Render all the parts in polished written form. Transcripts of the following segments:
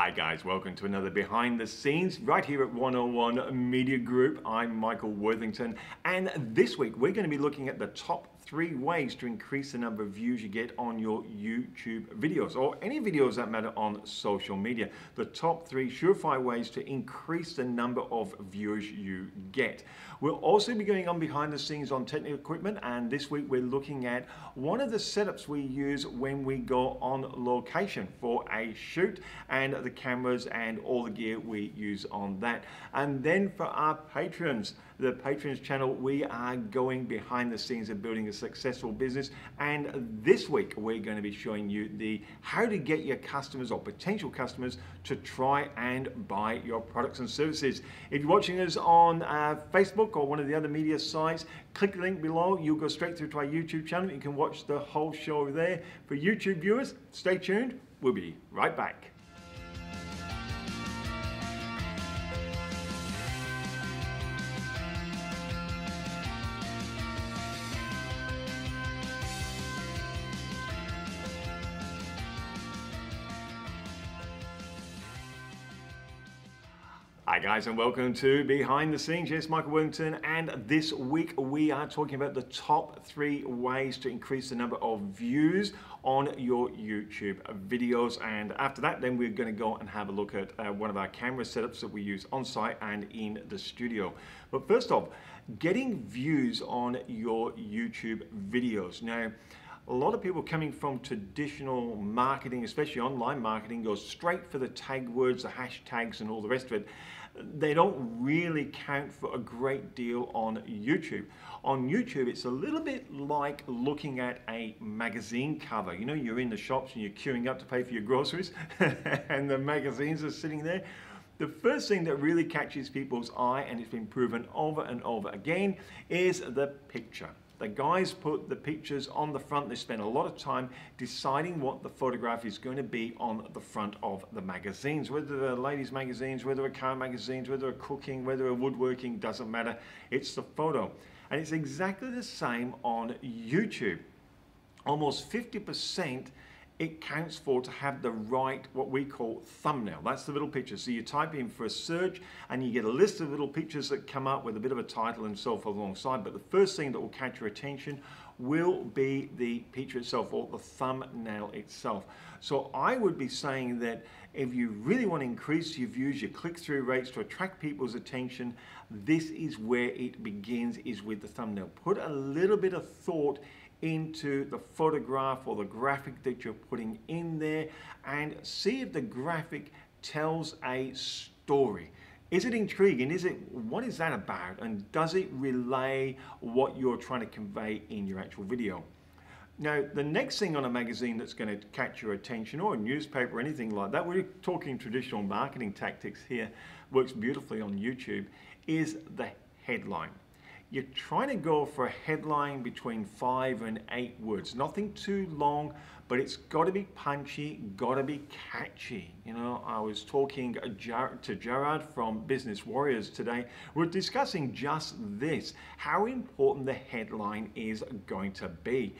Hi guys, welcome to another behind the scenes right here at 101 Media Group. I'm Michael Worthington, and this week we're going to be looking at the top 3 ways to increase the number of views you get on your YouTube videos or any videos that matter on social media. The top 3 surefire ways to increase the number of viewers you get. We'll also be going on behind the scenes on technical equipment, and this week we're looking at one of the setups we use when we go on location for a shoot, and the cameras and all the gear we use on that. And then for our patrons, the patrons channel, we are going behind the scenes of building a successful business, and this week we're going to be showing you the how to get your customers or potential customers to try and buy your products and services. If you're watching us on Facebook or one of the other media sites, click the link below. You'll go straight through to our YouTube channel. You can watch the whole show there. For YouTube viewers, stay tuned. We'll be right back. Hi guys, and welcome to Behind the Scenes. Yes, Michael Worthington, and this week we are talking about the top 3 ways to increase the number of views on your YouTube videos. And after that, then we're going to go and have a look at one of our camera setups that we use on site and in the studio. But first off, getting views on your YouTube videos. Now, a lot of people coming from traditional marketing, especially online marketing, go straight for the tag words, the hashtags and all the rest of it. They don't really count for a great deal on YouTube. On YouTube, it's a little bit like looking at a magazine cover. You know, you're in the shops and you're queuing up to pay for your groceries and the magazines are sitting there. The first thing that really catches people's eye, and it's been proven over and over again, is the picture. The guys put the pictures on the front. They spend a lot of time deciding what the photograph is going to be on the front of the magazines. Whether they're ladies' magazines, whether they're car magazines, whether they're cooking, whether they're woodworking, doesn't matter. It's the photo. And it's exactly the same on YouTube. Almost 50% it counts for to have the right, what we call thumbnail. That's the little picture. So you type in for a search and you get a list of little pictures that come up with a bit of a title and so forth alongside. But the first thing that will catch your attention will be the picture itself, or the thumbnail itself. So I would be saying that if you really want to increase your views, your click-through rates, to attract people's attention, this is where it begins, is with the thumbnail. Put a little bit of thought into the photograph or the graphic that you're putting in there, and see if the graphic tells a story. Is it intriguing? What is that about? And does it relay what you're trying to convey in your actual video? Now, the next thing on a magazine that's going to catch your attention, or a newspaper or anything like that, we're talking traditional marketing tactics here, works beautifully on YouTube, is the headline. You're trying to go for a headline between 5 and 8 words. Nothing too long, but it's got to be punchy, got to be catchy. You know, I was talking to Gerard from Business Warriors today. We're discussing just this, how important the headline is going to be.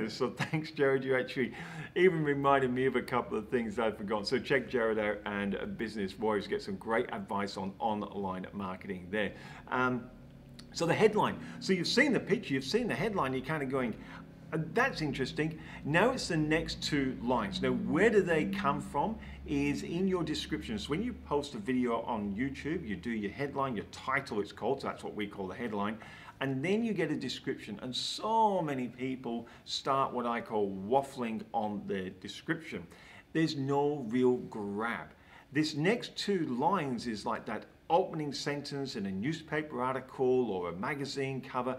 So thanks, Jared. You actually even reminded me of a couple of things I'd forgotten. So check Jared out and Business Warriors, get some great advice on online marketing there. So the headline. So you've seen the picture, you've seen the headline, you're kind of going, that's interesting. Now it's the next 2 lines. Now, where do they come from? Is in your description. So when you post a video on YouTube, you do your headline, your title it's called, so that's what we call the headline, and then you get a description. And so many people start what I call waffling on their description. There's no real grab. This next 2 lines is like that opening sentence in a newspaper article or a magazine cover.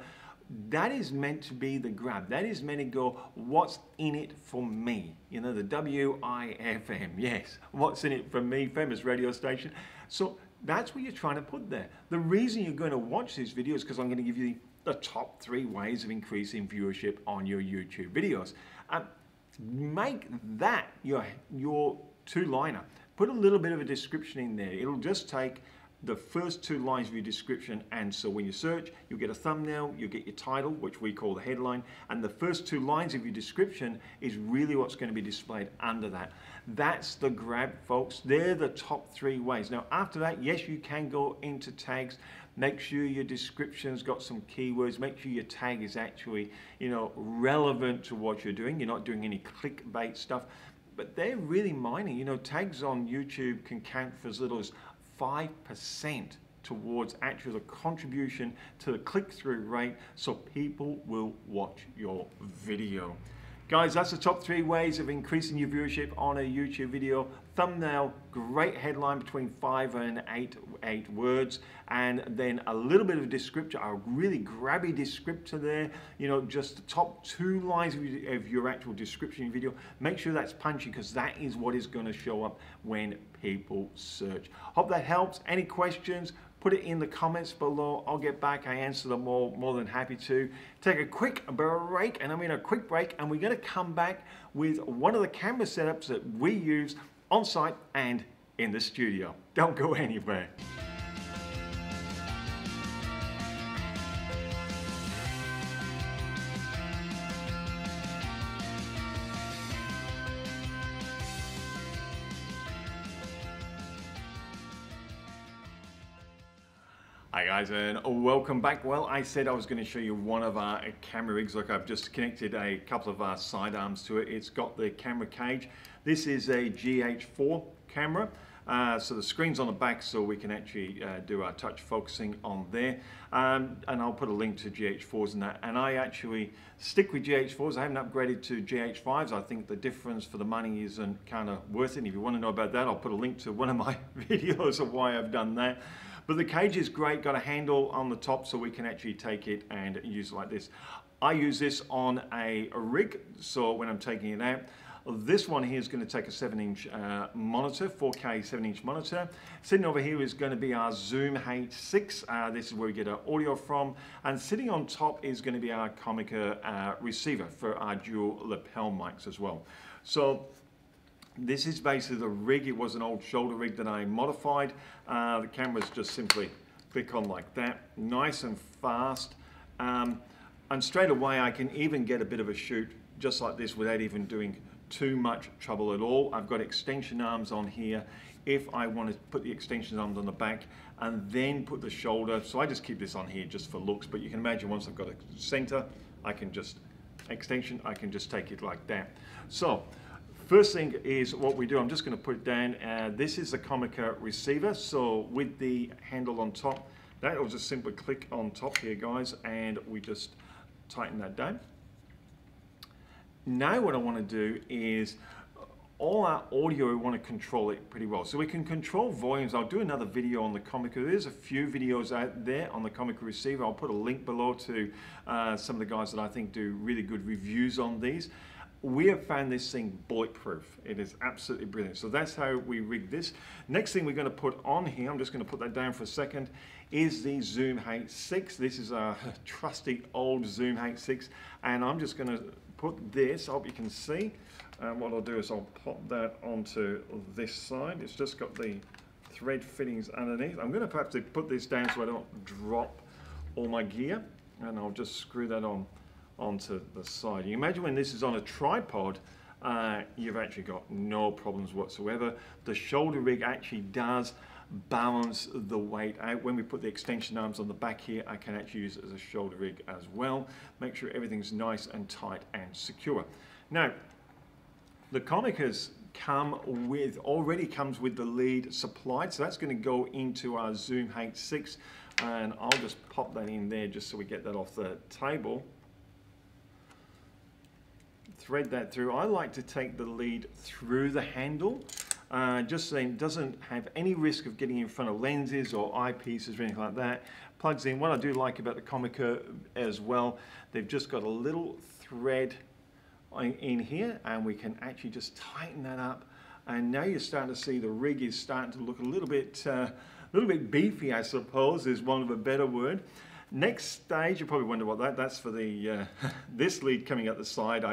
That is meant to be the grab. That is meant to go, what's in it for me? You know, the WIFM, yes, what's in it for me, famous radio station. So that's what you're trying to put there. The reason you're going to watch this video is because I'm going to give you the top 3 ways of increasing viewership on your YouTube videos. Make that your 2-liner. Put a little bit of a description in there. It'll just take the first two lines of your description. And so when you search, you'll get a thumbnail, you'll get your title, which we call the headline, and the first two lines of your description is really what's going to be displayed under that. That's the grab, folks. They're the top 3 ways. Now, after that, yes, you can go into tags. Make sure your description's got some keywords. Make sure your tag is actually, relevant to what you're doing. You're not doing any clickbait stuff. But they're really minor. Tags on YouTube can count for as little as 5% towards actually the contribution to the click-through rate, so people will watch your video. Guys, that's the top 3 ways of increasing your viewership on a YouTube video. Thumbnail, great headline between 5 and 8 words, and then a little bit of a descriptor, a really grabby descriptor there, just the top 2 lines of your actual description video. Make sure that's punchy, because that is what is going to show up when people search. Hope that helps. Any questions? Put it in the comments below. I'll get back. I answer them all, more than happy to. Take a quick break, and I mean a quick break, and we're going to come back with one of the camera setups that we use on site and in the studio. Don't go anywhere. Hi guys, and welcome back. Well, I said I was going to show you one of our camera rigs. Look, I've just connected a couple of our sidearms to it. It's got the camera cage. This is a GH4 camera. So the screen's on the back, so we can actually do our touch focusing on there. And I'll put a link to GH4s and that. And I actually stick with GH4s. I haven't upgraded to GH5s. I think the difference for the money isn't kind of worth it. And if you want to know about that, I'll put a link to one of my videos of why I've done that. But the cage is great, got a handle on the top so we can actually take it and use it like this. I use this on a rig, so when I'm taking it out, this one here is going to take a 7-inch monitor, 4K 7-inch monitor. Sitting over here is going to be our Zoom H6. This is where we get our audio from. And sitting on top is going to be our Comica receiver for our dual lapel mics as well. So this is basically the rig. It was an old shoulder rig that I modified. The camera's just simply click on like that, nice and fast. And straight away I can even get a bit of a shoot just like this without even doing too much trouble at all. I've got extension arms on here if I want to put the extension arms on the back and then put the shoulder. So I just keep this on here just for looks, but you can imagine once I've got a center, I can just take it like that. So first thing is what we do, I'm just going to put it down. This is the Comica receiver. So with the handle on top, that will just simply click on top here, guys, and we just tighten that down. Now what I want to do is all our audio, we want to control it pretty well. So we can control volumes. I'll do another video on the Comica. There's a few videos out there on the Comica receiver. I'll put a link below to some of the guys that I think do really good reviews on these. We have found this thing bulletproof. It is absolutely brilliant. So that's how we rig this. Next thing we're going to put on here, I'm just going to put that down for a second, is the Zoom H6. This is a trusty old Zoom H6, and I'm just going to put this, I hope you can see. What I'll do is I'll pop that onto this side. It's just got the thread fittings underneath. I'm going to have to put this down so I don't drop all my gear, and I'll just screw that on onto the side. You imagine when this is on a tripod, you've actually got no problems whatsoever. The shoulder rig actually does balance the weight out. When we put the extension arms on the back here, I can actually use it as a shoulder rig as well. Make sure everything's nice and tight and secure. Now, the Comicas already comes with the lead supplied, so that's going to go into our Zoom H6, and I'll just pop that in there just so we get that off the table. Thread that through. I like to take the lead through the handle, just so it doesn't have any risk of getting in front of lenses or eyepieces or anything like that. Plugs in. What I do like about the Comica as well, they've just got a little thread in here, and we can actually just tighten that up. And now you're starting to see the rig is starting to look a little bit beefy, I suppose, is one of a better word. Next stage, you probably wonder what that's for the this lead coming out the side.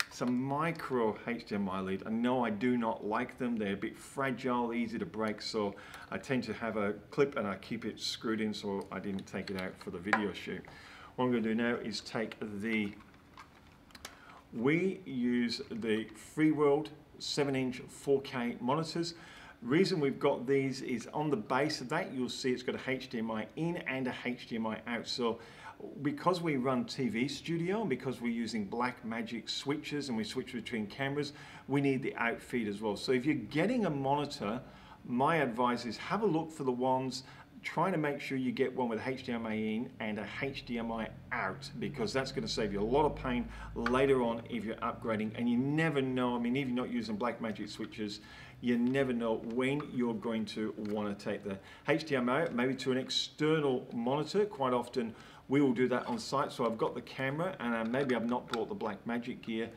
It's a micro HDMI lead. I know I do not like them. They're a bit fragile, easy to break, so I tend to have a clip and I keep it screwed in so I didn't take it out for the video shoot. What I'm going to do now is take we use the Freeworld 7-inch 4K monitors. Reason we've got these is on the base of that you'll see it's got a HDMI in and a HDMI out. So because we run TV studio and because we're using Blackmagic switches and we switch between cameras, we need the out feed as well. So if you're getting a monitor, my advice is have a look for the ones, trying to make sure you get one with HDMI in and a HDMI out, because that's going to save you a lot of pain later on if you're upgrading. And you never know, I mean, if you're not using Blackmagic switches, you never know when you're going to want to take the HDMI out, maybe to an external monitor. Quite often we will do that on site. So I've got the camera and maybe I've not brought the Blackmagic gear.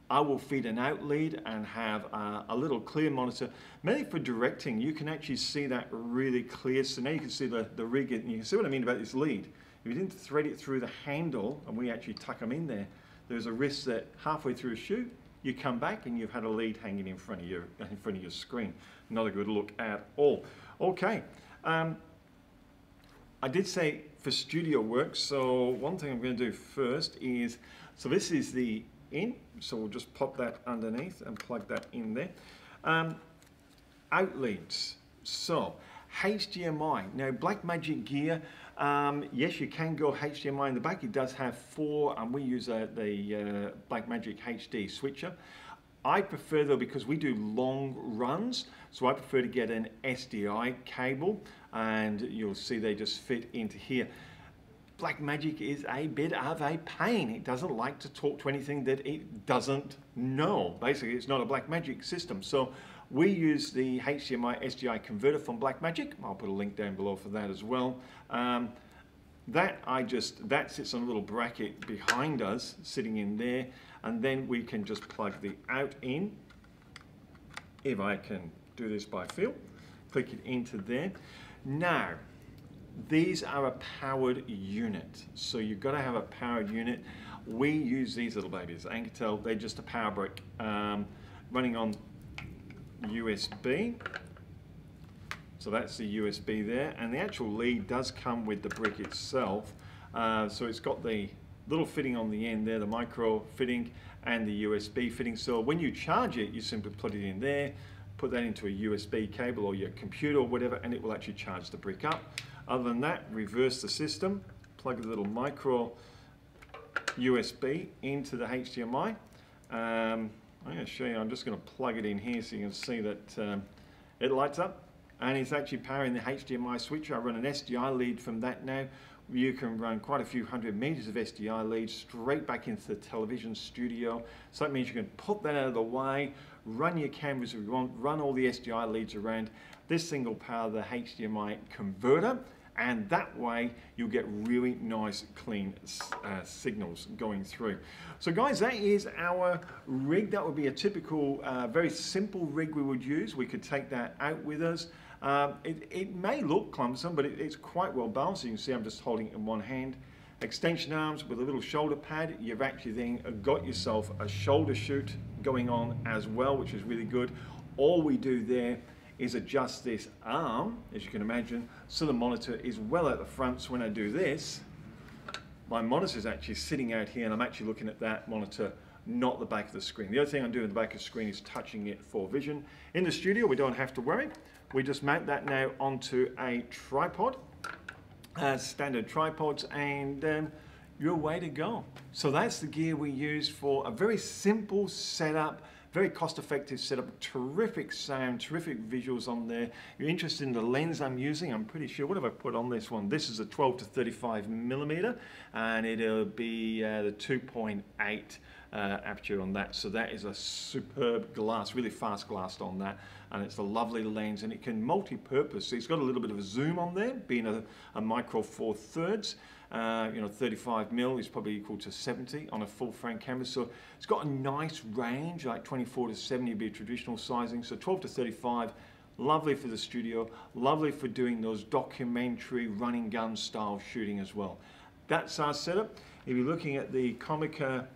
I will feed an out lead and have a little clear monitor, mainly for directing. You can actually see that really clear. So now you can see the rig, and you can see what I mean about this lead. If you didn't thread it through the handle, and we actually tuck them in there, there's a risk that halfway through a shoot, you come back and you've had a lead hanging in front of your screen. Not a good look at all. Okay, I did say for studio work, so one thing I'm going to do first is, so this is the in, so we'll just pop that underneath and plug that in there. Out leads, so HDMI. Now Blackmagic gear, yes, you can go HDMI in the back. It does have 4, and we use the Blackmagic HD switcher. I prefer though, because we do long runs, so I prefer to get an SDI cable, and you'll see they just fit into here. Blackmagic is a bit of a pain. It doesn't like to talk to anything that it doesn't know. Basically, it's not a Blackmagic system. So we use the HDMI SDI converter from Blackmagic. I'll put a link down below for that as well. That sits on a little bracket behind us, sitting in there, and then we can just plug the out in. If I can do this by feel, click it into there. Now, these are a powered unit, so you've got to have a powered unit. We use these little babies. I can tell they're just a power brick running on USB. So that's the USB there, and the actual lead does come with the brick itself. So it's got the little fitting on the end there, the micro fitting and the USB fitting. So when you charge it, you simply put it in there, put that into a USB cable or your computer or whatever, and it will actually charge the brick up. Other than that, reverse the system, plug the little micro USB into the HDMI. I'm going to show you, I'm just going to plug it in here so you can see that it lights up, and it's actually powering the HDMI switcher. I run an SDI lead from that now. You can run quite a few hundred meters of SDI leads straight back into the television studio. So that means you can put that out of the way, run your cameras if you want, run all the SDI leads around. This thing will power the HDMI converter, and that way you'll get really nice clean signals going through. So guys, that is our rig. That would be a typical very simple rig we would use. We could take that out with us. It may look clumsome, but it's quite well balanced. You can see I'm just holding it in one hand. Extension arms with a little shoulder pad. You've actually then got yourself a shoulder shoot going on as well, which is really good. All we do there is adjust this arm, as you can imagine, so the monitor is well at the front. So when I do this, my monitor is actually sitting out here and I'm actually looking at that monitor, not the back of the screen. The other thing I'm doing in the back of the screen is touching it for vision. In the studio, we don't have to worry. We just mount that now onto a tripod, standard tripods, and you're way to go. So that's the gear we use for a very simple setup. Very cost-effective setup, terrific sound, terrific visuals on there. You're interested in the lens I'm using, I'm pretty sure. What have I put on this one? This is a 12 to 35 millimeter, and it'll be the 2.8 aperture on that. So that is a superb glass, really fast glass on that, and it's a lovely lens, and it can multi-purpose. So it's got a little bit of a zoom on there, being a micro 4/3. 35 mil is probably equal to 70 on a full frame camera. So it's got a nice range, like 24 to 70 would be a traditional sizing. So 12 to 35, lovely for the studio, lovely for doing those documentary running gun style shooting as well. That's our setup. If you're looking at the Comica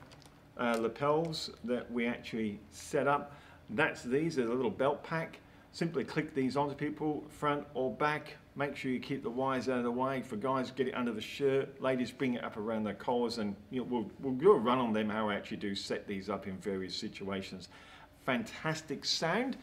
lapels that we actually set up. That's these, there's a little belt pack. Simply click these onto people, front or back. Make sure you keep the wires out of the way. For guys, get it under the shirt. Ladies, bring it up around their collars, and we'll do a run on them how I actually do set these up in various situations. Fantastic sound.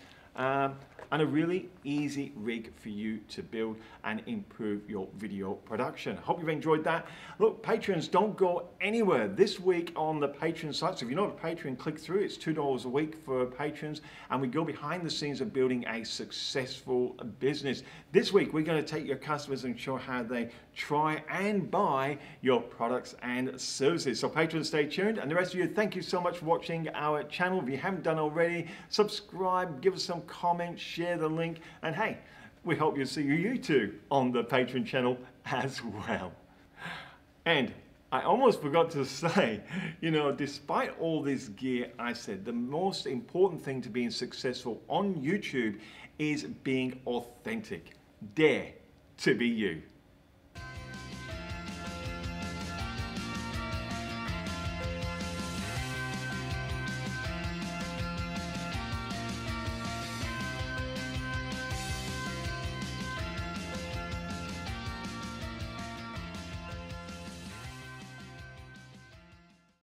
And a really easy rig for you to build and improve your video production. Hope you've enjoyed that. Look, patrons, don't go anywhere. This week on the Patreon site, so if you're not a patron, click through. It's $2 a week for patrons, and we go behind the scenes of building a successful business. This week, we're going to take your customers and show how they try and buy your products and services. So patrons, stay tuned. And the rest of you, thank you so much for watching our channel. If you haven't done already, subscribe, give us some comments, share the link, and hey, we hope you'll see you too on the Patreon channel as well. And I almost forgot to say, you know, despite all this gear, I said the most important thing to being successful on YouTube is being authentic. Dare to be you.